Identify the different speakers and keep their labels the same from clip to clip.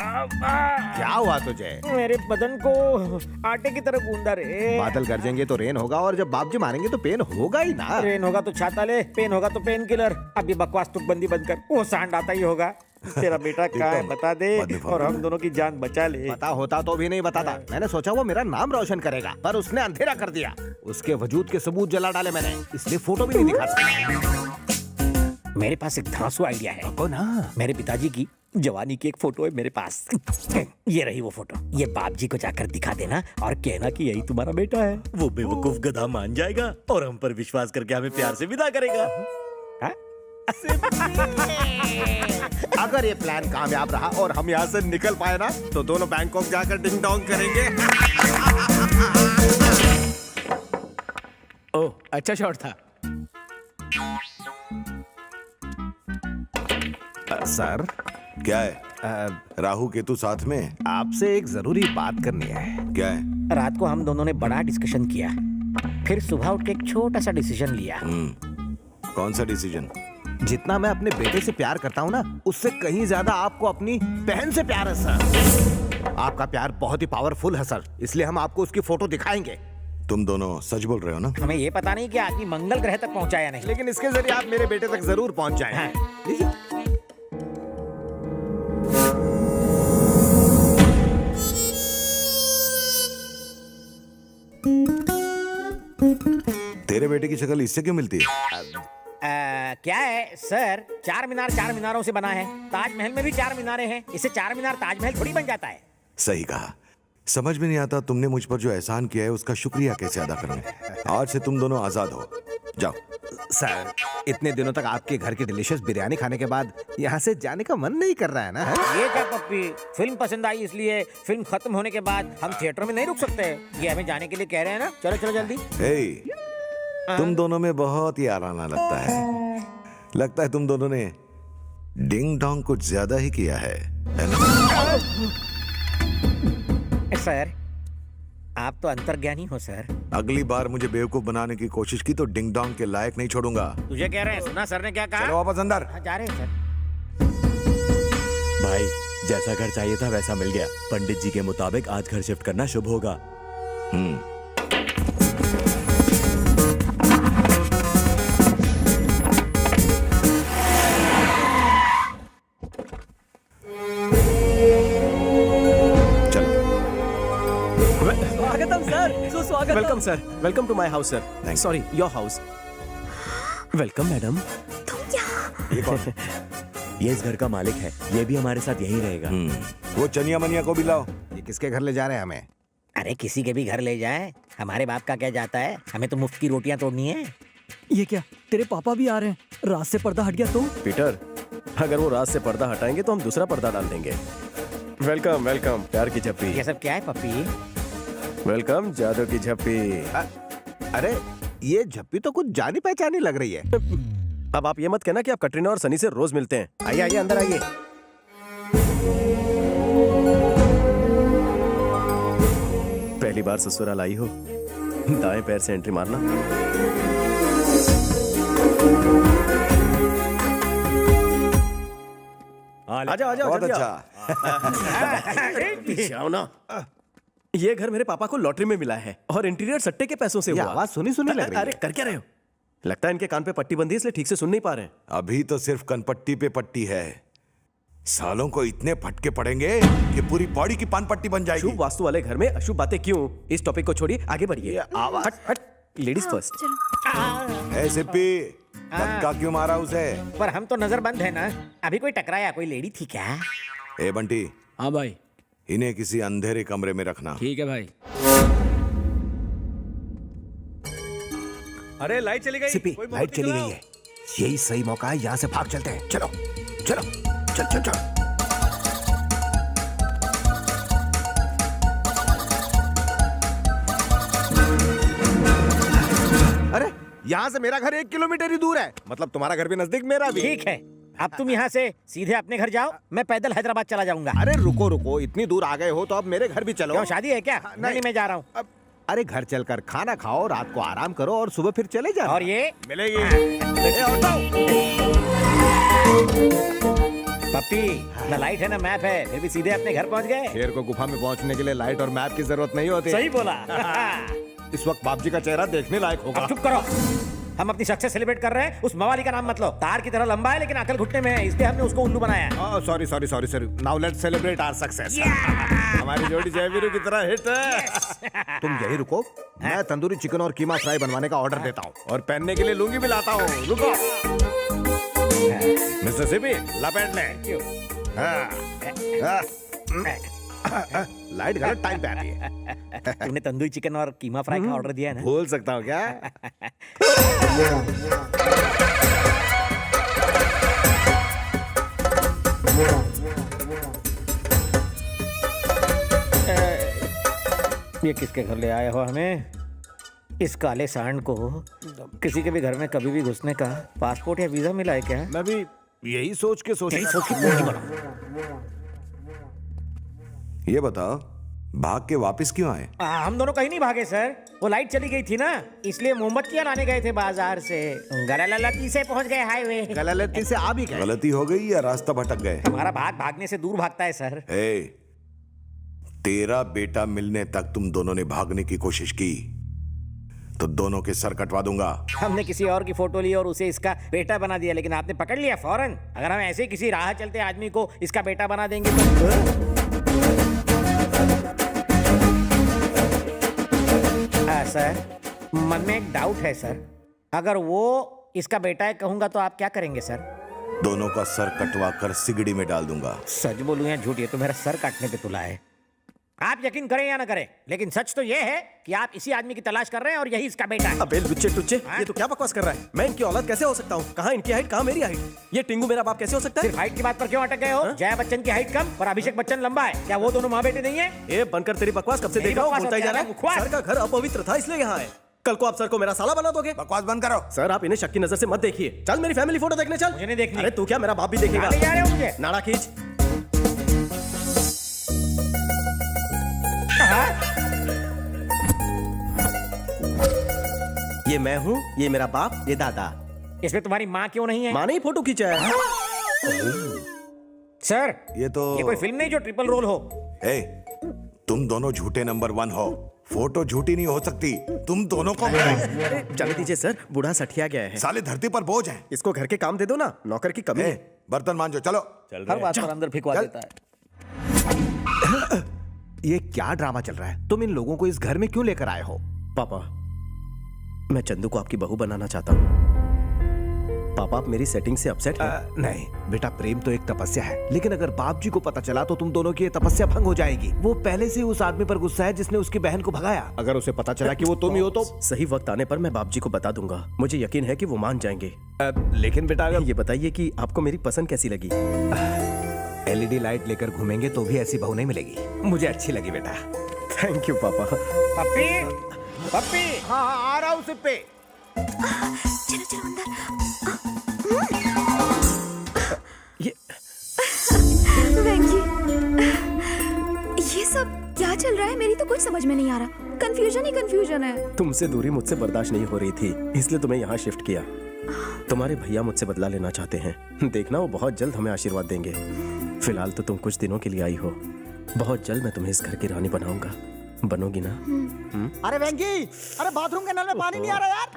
Speaker 1: क्या हुआ तुझे?
Speaker 2: मेरे बदन को आटे की तरह गूंदा रे।
Speaker 1: बादल गरजेंगे तो रेन होगा और जब बाबजी मारेंगे तो पेन होगा ही ना।
Speaker 2: रेन होगा तो छाता ले, पेन होगा तो पेन किलर। अभी बकवास तुकबंदी बंद कर, वो सांड आता ही होगा। तेरा बेटा कहाँ है बता दे और हम दोनों की जान बचा ले।
Speaker 1: पता होता तो भी नहीं बताता। मैंने सोचा वो मेरा नाम रोशन करेगा, पर उसने अंधेरा कर दिया। उसके वजूद के सबूत जला डाले मैंने, इसलिए फोटो भी नहीं दिखा सकता।
Speaker 2: मेरे पास एक धांसू आइडिया है।
Speaker 1: को ना
Speaker 2: मेरे पिताजी की जवानी की एक फोटो है मेरे पास। ये रही वो फोटो। ये बाप जी को जाकर दिखा देना और कहना कि यही तुम्हारा बेटा है।
Speaker 3: वो बेवकूफ गधा मान जाएगा और हम पर विश्वास करके हमें प्यार से विदा करेगा।
Speaker 2: हाँ?
Speaker 1: अगर ये प्लान कामयाब रहा और हम यहाँ से निकल पाए ना, तो दोनों बैंकॉक जाकर डिंग डोंग करेंगे।
Speaker 4: ओह, अच्छा शॉट था।
Speaker 1: सर
Speaker 5: क्या है? राहु केतु साथ में?
Speaker 1: आपसे एक जरूरी बात करनी है।
Speaker 5: क्या है?
Speaker 2: रात को हम दोनों ने बड़ा डिस्कशन किया, फिर सुबह उठ के एक छोटा सा डिसीजन लिया।
Speaker 5: कौन सा डिसीजन?
Speaker 1: जितना मैं अपने बेटे से प्यार करता हूँ ना, उससे कहीं ज्यादा आपको अपनी बहन से प्यार है सर। आपका प्यार बहुत ही पावरफुल है सर, इसलिए हम आपको उसकी फोटो दिखाएंगे।
Speaker 5: तुम दोनों सच बोल रहे हो ना?
Speaker 2: हमें ये पता नहीं कि आदमी मंगल ग्रह तक पहुंचा या नहीं,
Speaker 1: लेकिन इसके जरिए आप मेरे बेटे तक जरूर पहुंच जाएं।
Speaker 2: हाँ।
Speaker 1: लीजिए।
Speaker 5: तेरे बेटे की शक्ल इससे क्यों मिलती है?
Speaker 2: क्या है सर, चार मीनार चार मीनारों से बना है। ताजमहल में भी चार मीनारें हैं, इससे चार मीनार ताजमहल थोड़ी बन जाता है।
Speaker 5: सही कहा। समझ में नहीं आता तुमने मुझ पर जो एहसान किया है उसका शुक्रिया कैसे अदा करूं। आज से तुम दोनों आजाद हो, जाओ।
Speaker 1: सर, इतने दिनों तक आपके घर की डिलीशियस बिरयानी खाने के बाद यहाँ से जाने का मन नहीं कर रहा है ना?
Speaker 2: ये क्या पप्पी, फिल्म पसंद आई इसलिए फिल्म खत्म होने के बाद हम थिएटर में नहीं रुक सकते। ये हमें जाने के लिए कह रहे हैं ना, चलो चलो जल्दी।
Speaker 5: हे, तुम दोनों में बहुत ही आराना लगता है। लगता है तुम दोनों ने डिंग डोंग कुछ ज्यादा ही किया है ना?
Speaker 2: सर, आप तो अंतर्ज्ञानी हो सर।
Speaker 5: अगली बार मुझे बेवकूफ बनाने की कोशिश की तो डिंग डोंग के लायक नहीं छोड़ूंगा।
Speaker 2: तुझे कह रहे हैं, सुना सर ने क्या कहा?
Speaker 5: चलो वापस अंदर।
Speaker 2: हाँ, जा रहे हैं सर।
Speaker 3: भाई, जैसा घर चाहिए था वैसा मिल गया। पंडित जी के मुताबिक आज घर शिफ्ट करना शुभ होगा।
Speaker 4: स्वागतम सर, सुस्वागतम। Welcome sir, welcome to my house sir. Sorry, your house. Welcome madam.
Speaker 5: ये कौन?
Speaker 3: ये इस घर का मालिक है, ये भी हमारे साथ यहीं रहेगा।
Speaker 5: वो चनिया मनिया को भी लाओ।
Speaker 1: ये किसके घर ले जा रहे हैं हमें?
Speaker 2: अरे किसी के भी घर ले जाए, हमारे बाप का क्या जाता है, हमें तो मुफ्त की रोटियां तोड़नी है।
Speaker 4: ये क्या, तेरे पापा भी आ रहे हैं? रात से पर्दा हट गया तो?
Speaker 6: पीटर, अगर वो रात से पर्दा हटाएंगे तो हम दूसरा पर्दा डाल देंगे। वेलकम वेलकम, प्यार की झप्पी।
Speaker 2: ये सब क्या है पप्पी?
Speaker 6: वेलकम, जादू की झप्पी।
Speaker 1: अरे ये झप्पी तो कुछ जानी पहचानी लग रही है।
Speaker 6: अब आप ये मत कहना कि आप कटरीना और सनी से रोज मिलते हैं।
Speaker 1: आइए आइए अंदर आइए।
Speaker 6: पहली बार ससुराल आई हो, दाएं पैर से एंट्री मारना।
Speaker 3: आजा आजा,
Speaker 5: बहुत अच्छा।
Speaker 6: जाओ ना। ये घर मेरे पापा को लॉटरी में मिला है और इंटीरियर सट्टे के पैसों से
Speaker 1: ये
Speaker 6: हुआ।
Speaker 1: आवाज सुनी सुनी लग रही
Speaker 6: अरे
Speaker 1: है।
Speaker 6: कर क्या रहे हो? लगता है इनके कान पे पट्टी बंधी है इसलिए ठीक से सुन नहीं पा रहे हैं।
Speaker 5: अभी तो सिर्फ कनपट्टी पे पट्टी है, सालों को इतने फटके पड़ेंगे कि पूरी बॉडी की पान पट्टी बन जाएगी।
Speaker 6: शुभ वास्तु वाले घर में अशुभ बातें क्यों? इस टॉपिक को छोड़िए, आगे बढ़िए।
Speaker 1: आवाज।
Speaker 6: हट हट, लेडीज फर्स्ट।
Speaker 5: ए सिप्पी, धक्का क्यों मारा उसे?
Speaker 2: पर हम तो नजरबंद है ना। अभी कोई टकराया, कोई लेडी थी क्या?
Speaker 5: ए बंटी,
Speaker 4: हाँ भाई,
Speaker 5: इन्हें किसी अंधेरे कमरे में रखना।
Speaker 4: ठीक है भाई।
Speaker 3: अरे लाइट चली गई।
Speaker 1: सिपी,
Speaker 3: कोई
Speaker 1: लाइट
Speaker 3: मोमबत्ती
Speaker 1: चली
Speaker 3: जलाओ।
Speaker 1: गई है। यही सही मौका है, यहाँ से भाग चलते हैं। चलो चलो चल चल चल। अरे यहाँ से मेरा घर 1 किलोमीटर ही दूर है, मतलब तुम्हारा घर भी नजदीक, मेरा भी।
Speaker 2: ठीक है, अब तुम यहाँ से सीधे अपने घर जाओ, मैं पैदल हैदराबाद चला जाऊंगा।
Speaker 1: अरे रुको रुको, इतनी दूर आ गए हो तो अब मेरे घर भी चलो।
Speaker 2: क्यों, शादी है क्या? नहीं, मैं जा रहा हूँ।
Speaker 1: अब अरे घर चलकर खाना खाओ, रात को आराम करो और सुबह फिर चले जाओ।
Speaker 2: और ये
Speaker 1: मिलेगी।
Speaker 2: पप्पी ना लाइट है ना मैप है, फिर भी सीधे अपने घर पहुंच गए।
Speaker 1: शेर को गुफा में पहुंचने के लिए लाइट और मैप की जरूरत नहीं होती।
Speaker 2: सही बोला।
Speaker 1: इस वक्त बाप जी का चेहरा देखने लायक होगा।
Speaker 2: अब चुप करो। हम अपनी सक्सेस सेलिब्रेट कर रहे हैं, उस मवाली का नाम मत लो। तार की तरह लंबा है लेकिन अकल घुटने में है, इसलिए हमने उसको उल्लू बनाया।
Speaker 1: Sorry sorry sorry sorry. Now let's celebrate our success. हमारी जोड़ी जयवीरू की तरह हिट है। तुम यही रुको, मैं तंदूरी चिकन और कीमा फ्राई बनवाने का ऑर्डर देता हूँ और पहनने के लिए लुंगी भी लाता हूँ। रुको मिस्टर सिपी, लपेट ले। लाइट गलत टाइम पे आती है।
Speaker 2: तूने तंदूरी चिकन और कीमा फ्राई का ऑर्डर दिया है ना?
Speaker 1: भूल सकता हूँ क्या?
Speaker 2: ये किसके घर ले आए हो हमें? इस काले सांड को किसी के भी घर में कभी भी घुसने का पासपोर्ट या वीजा मिला है क्या?
Speaker 1: मैं भी यही सोच के
Speaker 2: यही सोच के पूछ बना।
Speaker 5: ये बताओ, भाग के वापस क्यों आए?
Speaker 2: हम दोनों कहीं नहीं भागे सर, वो लाइट चली गई थी ना, इसलिए मोमबत्तियां लाने गए थे बाजार से। गलती से पहुंच गए हाईवे।
Speaker 1: गलती से आ भी गए।
Speaker 5: गलती हो गई या रास्ता भटक गए?
Speaker 2: हमारा भाग भागने से दूर भागता है सर।
Speaker 5: तेरा बेटा मिलने तक तुम दोनों ने भागने की कोशिश की तो दोनों के सर कटवा दूंगा।
Speaker 2: हमने किसी और की फोटो ली और उसे इसका बेटा बना दिया, लेकिन आपने पकड़ लिया फौरन। अगर हम ऐसे किसी राह चलते आदमी को इसका बेटा बना देंगे तो सर, मन में एक डाउट है सर। अगर वो इसका बेटा है कहूंगा तो आप क्या करेंगे सर?
Speaker 5: दोनों का सर कटवा कर सिगड़ी में डाल दूंगा।
Speaker 2: सच बोलूं या झूठ, ये तो मेरा सर काटने पे तुला है। आप यकीन करें या ना करें, लेकिन सच तो ये है कि आप इसी आदमी की तलाश कर रहे हैं और यही इसका बेटा है।
Speaker 6: अबे लुच्चे टुच्चे, ये तो क्या बकवास कर रहा है? मैं इनकी औलाद कैसे हो सकता हूँ? कहाँ इनकी हाइट, कहाँ मेरी हाइट? ये टिंगू मेरा बाप कैसे हो सकता है?
Speaker 2: सिर्फ हाइट की बात पर क्यों अटक गए हो? जया बच्चन की हाइट कम और अभिषेक बच्चन लंबा है, क्या वो दोनों माँ बेटे नहीं है?
Speaker 6: ए बनकर तेरी बकवास कब से
Speaker 2: मेरी
Speaker 6: देख रहा हूँ,
Speaker 2: बकवास
Speaker 6: बोलता ही जा
Speaker 2: अब
Speaker 6: रहा
Speaker 2: क्या
Speaker 6: है।
Speaker 2: है?
Speaker 6: सर का घर अपवित्र था इसलिए यहाँ है। कल को आप सर को मेरा साला बना दोगे?
Speaker 5: बकवास बंद करो।
Speaker 6: सर आप इन्हें शक की नजर से मत देखिए। चल मेरी फैमिली फोटो देखने चल।
Speaker 2: मुझे नहीं देखनी।
Speaker 6: अरे तू क्या, मेरा बाप भी देखेगा।
Speaker 2: ले जा रहे हो मुझे?
Speaker 6: नाड़ा खींच। ये मैं हूँ, ये मेरा बाप, ये दादा।
Speaker 2: इसमें तुम्हारी माँ क्यों नहीं है?
Speaker 6: माँ ने ही फोटो खींचा है।
Speaker 2: सर
Speaker 5: ये
Speaker 2: कोई फिल्म नहीं जो ट्रिपल रोल हो।
Speaker 5: तुम दोनों झूठे नंबर 1 हो। फोटो झूठी नहीं हो सकती। तुम दोनों को
Speaker 6: चले दीजिए सर, बूढ़ा सठिया गया है।
Speaker 5: साले धरती पर बोझ है।
Speaker 6: इसको घर के काम दे दो ना, नौकर की कमी है।
Speaker 5: बर्तन मांजो, चलो।
Speaker 2: हर बात पर अंदर फिकवा देता है।
Speaker 1: ये क्या ड्रामा चल रहा है? तुम इन लोगों को इस घर में क्यों लेकर आए हो?
Speaker 6: पापा, मैं चंदू को आपकी बहू बनाना चाहता हूँ। पापा आप मेरी सेटिंग से अपसेट हैं?
Speaker 1: नहीं बेटा, प्रेम तो एक तपस्या है, लेकिन अगर बाप जी को पता चला तो तुम दोनों की ये तपस्या भंग हो जाएगी। वो पहले से उस आदमी पर गुस्सा है जिसने उसकी बहन को भगाया। अगर उसे पता चला कि वो तुम ही हो तो
Speaker 6: सही वक्त आने पर मैं बाप जी को बता दूंगा। मुझे यकीन है कि वो मान जाएंगे।
Speaker 1: लेकिन बेटा अगर
Speaker 6: ये बताइए कि आपको मेरी पसंद कैसी लगी?
Speaker 1: LED लाइट लेकर घूमेंगे तो भी ऐसी बहू नहीं मिलेगी। मुझे अच्छी लगी बेटा।
Speaker 6: थैंक यू पापा।
Speaker 2: पप्पी, पप्पी।
Speaker 1: हाँ आ रहा हूँ सिप्पे।
Speaker 7: चलो चलो अंदर।
Speaker 6: ये
Speaker 7: वेंकी, ये सब क्या चल रहा है? मेरी तो कुछ समझ में नहीं आ रहा। कंफ्यूजन ही कंफ्यूजन है।
Speaker 6: तुमसे दूरी मुझसे बर्दाश्त नहीं हो रही थी, इसलिए तुम्हें यहाँ शिफ्ट किया। तुम्हारे भैया मुझसे बदला लेना चाहते हैं। देखना वो बहुत जल्द हमें आशीर्वाद देंगे। फिलहाल तो तुम कुछ दिनों के लिए आई हो, बहुत जल्द मैं तुम्हें इस घर की रानी बनाऊंगा। बनोगी ना?
Speaker 8: अरे वेंकी, अरे बाथरूम के नल में पानी नहीं आ रहा यार।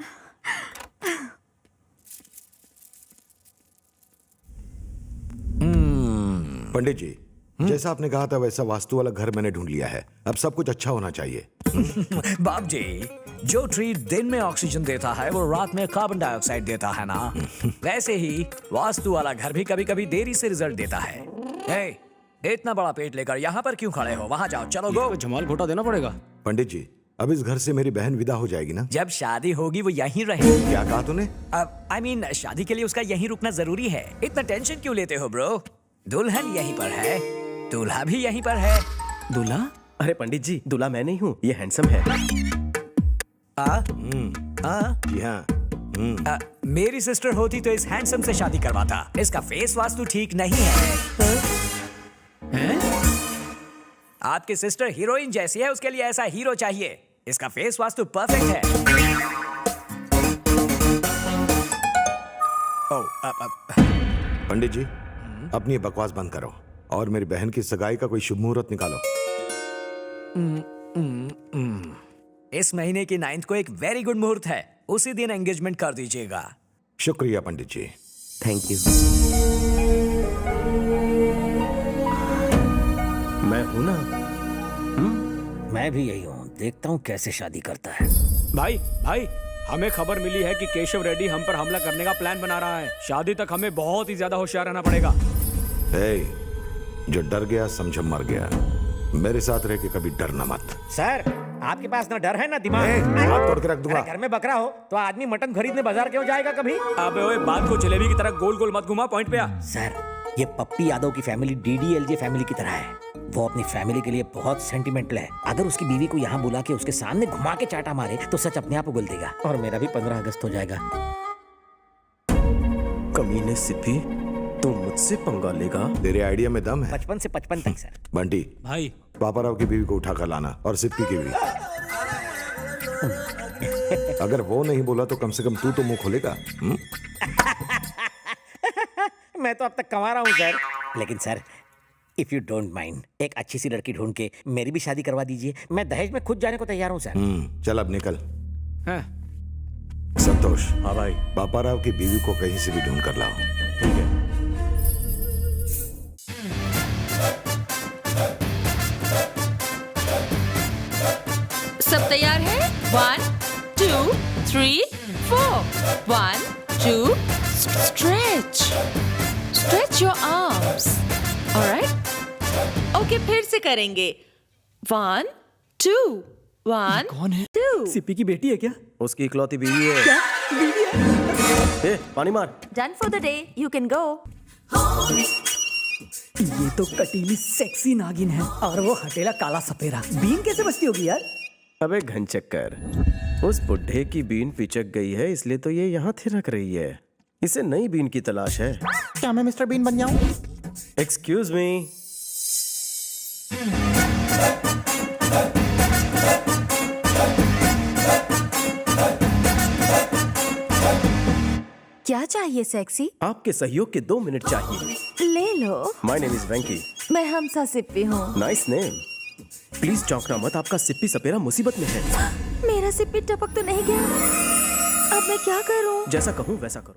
Speaker 5: पंडित जी, जैसा आपने कहा था वैसा वास्तु वाला घर मैंने ढूंढ लिया है। अब सब कुछ अच्छा होना चाहिए।
Speaker 9: बाप जी, जो ट्री दिन में ऑक्सीजन देता है वो रात में कार्बन डाइऑक्साइड देता है ना, वैसे ही वास्तु वाला घर भी कभी कभी देरी से रिजल्ट देता है। इतना बड़ा पेट लेकर यहाँ पर क्यों खड़े हो? वहाँ जाओ, चलो गो।
Speaker 4: जमाल घोटा देना पड़ेगा।
Speaker 5: पंडित जी, अब इस घर से मेरी बहन विदा हो जाएगी ना?
Speaker 9: जब शादी होगी वो यहीं रहेगी।
Speaker 5: क्या कहा तूने?
Speaker 9: I mean, शादी के लिए उसका यहीं रुकना जरूरी है। इतना टेंशन क्यों लेते हो ब्रो? दुल्हन यहीं पर है, दूल्हा भी यहीं पर है।
Speaker 6: दूल्हा? अरे पंडित जी, दूल्हा मैं नहीं हूँ, ये हैंडसम है।
Speaker 5: जी हाँ।
Speaker 9: मेरी सिस्टर होती तो इस हैंडसम से शादी करवाता। इसका फेस वास्तु ठीक नहीं है। आपकी सिस्टर हीरोइन जैसी है, उसके लिए ऐसा हीरो चाहिए। इसका फेस वास्तु परफेक्ट है।
Speaker 5: पंडित जी, अपनी ये बकवास बंद करो और मेरी बहन की सगाई का कोई शुभ मुहूर्त निकालो।
Speaker 9: इस महीने की 9th को एक वेरी गुड मुहूर्त है, उसी दिन एंगेजमेंट कर दीजिएगा।
Speaker 5: शुक्रिया पंडित जी।
Speaker 4: Thank you. मैं हूं ना।
Speaker 2: मैं भी यही हूँ, देखता हूँ कैसे शादी करता है।
Speaker 10: भाई भाई, हमें खबर मिली है कि केशव रेड्डी हम पर हमला करने का प्लान बना रहा है। शादी तक हमें बहुत ही ज्यादा होशियार रहना पड़ेगा।
Speaker 5: जो डर गया समझो मर गया। मेरे साथ रह के कभी डरना मत।
Speaker 2: सर, आपके पास ना डर है ना दिमाग।
Speaker 5: हाथ तोड़ के रख दूंगा।
Speaker 2: अरे घर में बकरा हो तो आदमी मटन खरीदने बाजार क्यों जाएगा कभी?
Speaker 10: अबे ओए, बात को जलेबी की तरह गोल गोल मत घुमा, पॉइंट पे आ।
Speaker 2: सर, ये पप्पी यादव की फैमिली डीडीएलजे फैमिली की तरह है। वो अपनी फैमिली के लिए बहुत सेंटिमेंटल है। अगर उसकी बीवी को यहाँ बुला के उसके सामने घुमा के चाटा मारे तो सच अपने आप उगल देगा। और मेरा भी 15 अगस्त हो जाएगा।
Speaker 6: कमीने सिद्धि, तू मुझसे पंगा लेगा?
Speaker 5: तेरे आइडिया में दम है।
Speaker 2: 55 से 55 तक सर।
Speaker 5: बंटी
Speaker 10: भाई,
Speaker 5: पापाराव की बीवी को उठा कर लाना और सिप्पी की भी। अगर वो नहीं बोला तो कम से कम तू तो मुंह खोलेगा।
Speaker 2: मैं तो अब तक कमा रहा हूँ सर। लेकिन sir, if you don't mind, एक अच्छी सी लड़की ढूंढ के मेरी भी शादी करवा दीजिए। मैं दहेज में खुद जाने को तैयार हूँ सर।
Speaker 5: चल अब निकल।
Speaker 10: हाँ।
Speaker 5: संतोष,
Speaker 3: हाँ भाई।
Speaker 5: पापाराव की बीवी को कहीं से भी ढूंढ कर लाओ।
Speaker 3: ठीक है।
Speaker 11: सब तैयार है? 1 2 3 4 1 2 stretch your arms. Alright, okay, फिर से करेंगे। 1 2 1
Speaker 10: कौन है?
Speaker 11: 2।
Speaker 10: सिप्पी की बेटी है क्या?
Speaker 6: उसकी इकलौती बीवी है।
Speaker 10: क्या बीवी है?
Speaker 6: ए, पानी मार।
Speaker 7: Done for the day, you can go.
Speaker 10: ये तो कटीली सेक्सी नागिन है और वो हटेला काला सपेरा। बीन कैसे बचती होगी यार?
Speaker 6: अबे घनचक्कर, उस बुढ़े की बीन पिचक गई है, इसलिए तो ये यहाँ थिरक रही है। इसे नई बीन की तलाश है।
Speaker 8: क्या मैं मिस्टर बीन बन जाऊं?
Speaker 6: Excuse me.
Speaker 7: क्या चाहिए सेक्सी?
Speaker 6: आपके सहयोग के 2 मिनट चाहिए।
Speaker 7: ले लो।
Speaker 6: माय नेम इज वेंकी।
Speaker 7: मैं हमसा सिप्पी हूँ।
Speaker 6: Nice name. प्लीज चौंकना मत, आपका सिप्पी सपेरा मुसीबत में है।
Speaker 7: मेरा सिप्पी टपक तो नहीं गया? अब मैं क्या करूँ?
Speaker 6: जैसा कहूँ वैसा करो।